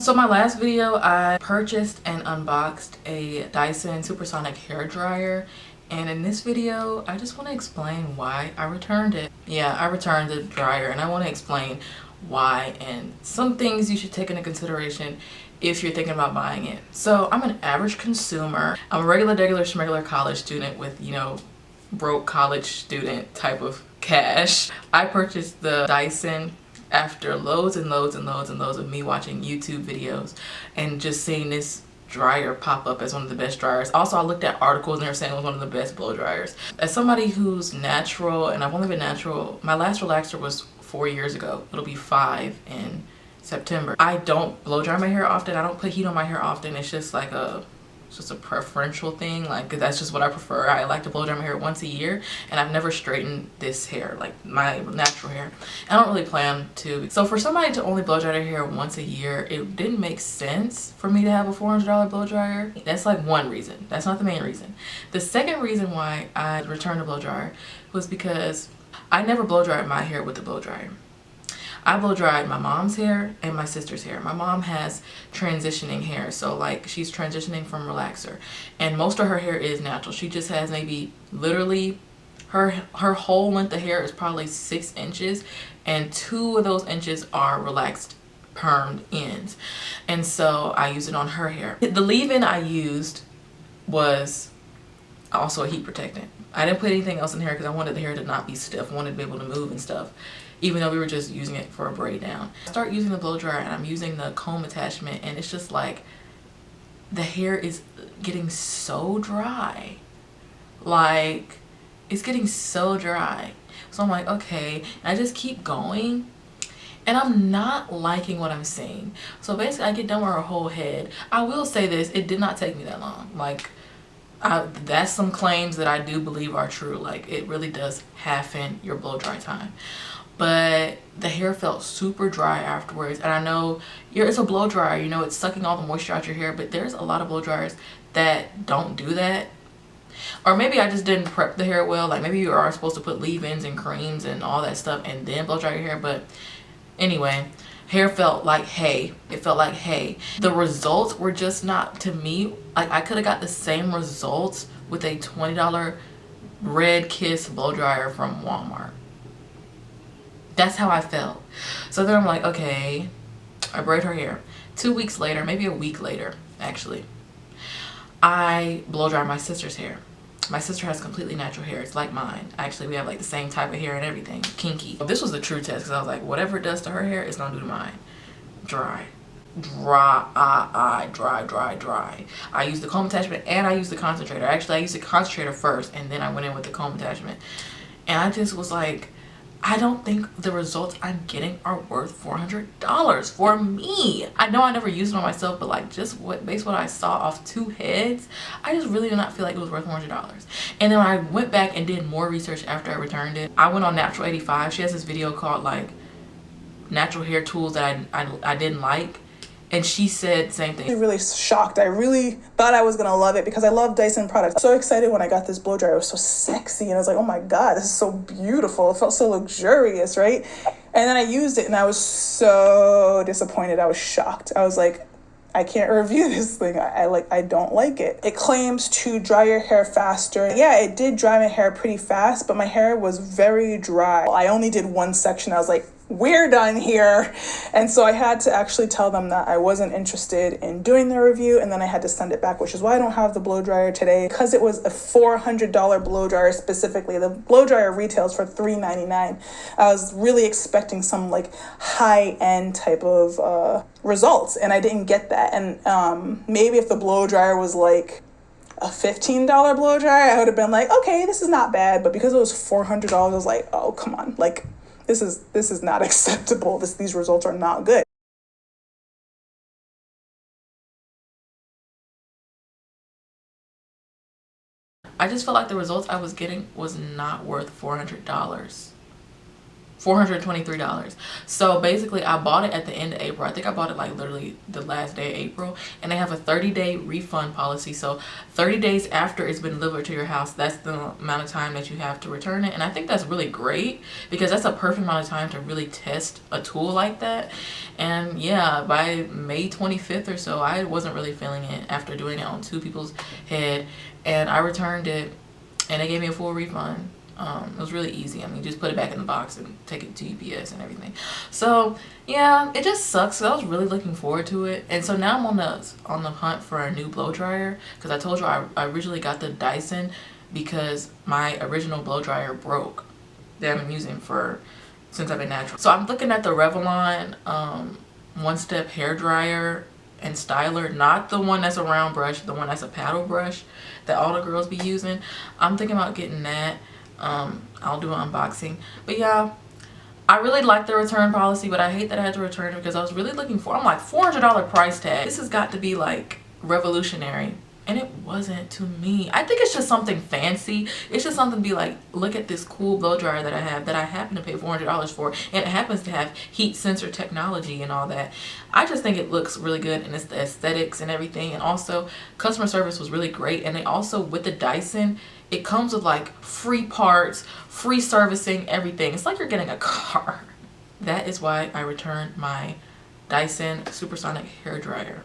So my last video, I purchased and unboxed a Dyson Supersonic hair dryer, and in this video I just want to explain why I returned it. Yeah, I returned the dryer and I want to explain why and some things you should take into consideration if you're thinking about buying it. So I'm an average consumer. I'm a regular schmegular college student with, you know, broke college student type of cash. I purchased the Dyson after loads and loads of me watching YouTube videos and just seeing this dryer pop up as one of the best dryers. Also, I looked at articles and they were saying it was one of the best blow dryers. As somebody who's natural, and I've only been natural, my last relaxer was 4 years ago. It'll be 5 in September. I don't blow dry my hair often. I don't put heat on my hair often. It's just like a preferential thing, like that's just what I prefer. I like to blow dry my hair once a year, and I've never straightened this hair, like my natural hair. I don't really plan to. So for somebody to only blow dry their hair once a year, it didn't make sense for me to have a $400 blow dryer. That's like one reason. That's not the main reason. The second reason why I returned the blow dryer was because I never blow dried my hair with the blow dryer. I blow dried my mom's hair and my sister's hair. My mom has transitioning hair, so like she's transitioning from relaxer, and most of her hair is natural. She just has maybe literally her whole length of hair is probably 6 inches, and 2 of those inches are relaxed permed ends, and so I use it on her hair. The leave-in I used was also a heat protectant. I didn't put anything else in here because I wanted the hair to not be stiff. I wanted to be able to move and stuff, even though we were just using it for a braid down. I start using the blow dryer and I'm using the comb attachment, and it's just like the hair is getting so dry. Like, it's getting so dry. So I'm like, okay, and I just keep going, and I'm not liking what I'm seeing. So basically I get done with her whole head. I will say this, it did not take me that long. Like, that's some claims that I do believe are true. Like, it really does half in your blow dry time. But the hair felt super dry afterwards, and I know it's a blow dryer, you know, it's sucking all the moisture out your hair, but there's a lot of blow dryers that don't do that. Or maybe I just didn't prep the hair well. Like, maybe you are supposed to put leave-ins and creams and all that stuff and then blow dry your hair. But anyway, hair felt like hay. It felt like hay. The results were just not, to me, like I could have got the same results with a $20 Red Kiss blow dryer from Walmart. That's how I felt. So then I'm like, okay, I braid her hair. 2 weeks later, maybe a week later, actually, I blow dry my sister's hair. My sister has completely natural hair. It's like mine. Actually, we have like the same type of hair and everything. Kinky. This was the true test, because I was like, whatever it does to her hair, it's gonna do to mine. Dry. Dry. Dry. I used the comb attachment and I used the concentrator. Actually, I used the concentrator first, and then I went in with the comb attachment. And I just was like, I don't think the results I'm getting are worth $400 for me. I know I never used it on myself, but like just based on what I saw off 2 heads, I just really did not feel like it was worth $400. And then when I went back and did more research after I returned it, I went on Natural 85. She has this video called like natural hair tools that I didn't like. And she said same thing. Really shocked. I really thought I was gonna love it because I love Dyson products. So excited when I got this blow dryer. It was so sexy, and I was like, oh my god, this is so beautiful. It felt so luxurious, right? And then I used it and I was so disappointed. I was shocked. I was like, I can't review this thing. I don't like it. It claims to dry your hair faster. Yeah, it did dry my hair pretty fast, but my hair was very dry. I only did one section. I was like, we're done here. And so I had to actually tell them that I wasn't interested in doing the review, and then I had to send it back, which is why I don't have the blow dryer today, because it was a $400 blow dryer specifically. The blow dryer retails for $3.99. I was really expecting some like high-end type of results, and I didn't get that. And maybe if the blow dryer was like a $15 blow dryer, I would have been like, okay, this is not bad. But because it was $400, I was like, oh, come on, like this is not acceptable. These results are not good. I just felt like the results I was getting was not worth $400. $423. So basically I bought it at the end of April. I think I bought it like literally the last day of April, and they have a 30-day refund policy. So 30 days after it's been delivered to your house, that's the amount of time that you have to return it. And I think that's really great, because that's a perfect amount of time to really test a tool like that. And yeah, by May 25th or so, I wasn't really feeling it after doing it on 2 people's head, and I returned it and they gave me a full refund. It was really easy. I mean, just put it back in the box and take it to UPS and everything. So yeah, it just sucks, 'cause I was really looking forward to it. And so now I'm on the hunt for a new blow dryer, because I told you I originally got the Dyson because my original blow dryer broke that I've been using since I've been natural. So I'm looking at the Revlon one-step hair dryer and styler, not the one that's a round brush, the one that's a paddle brush that all the girls be using. I'm thinking about getting that. I'll do an unboxing. But yeah, I really like the return policy, but I hate that I had to return it, because I was really looking for, I'm like, $400 price tag. This has got to be like revolutionary, and it wasn't to me. I think it's just something fancy. It's just something to be like, look at this cool blow dryer that I have, that I happen to pay $400 for, and it happens to have heat sensor technology and all that. I just think it looks really good, and it's the aesthetics and everything. And also customer service was really great. And they also, with the Dyson, it comes with like free parts, free servicing, everything. It's like you're getting a car. That is why I returned my Dyson Supersonic hair dryer.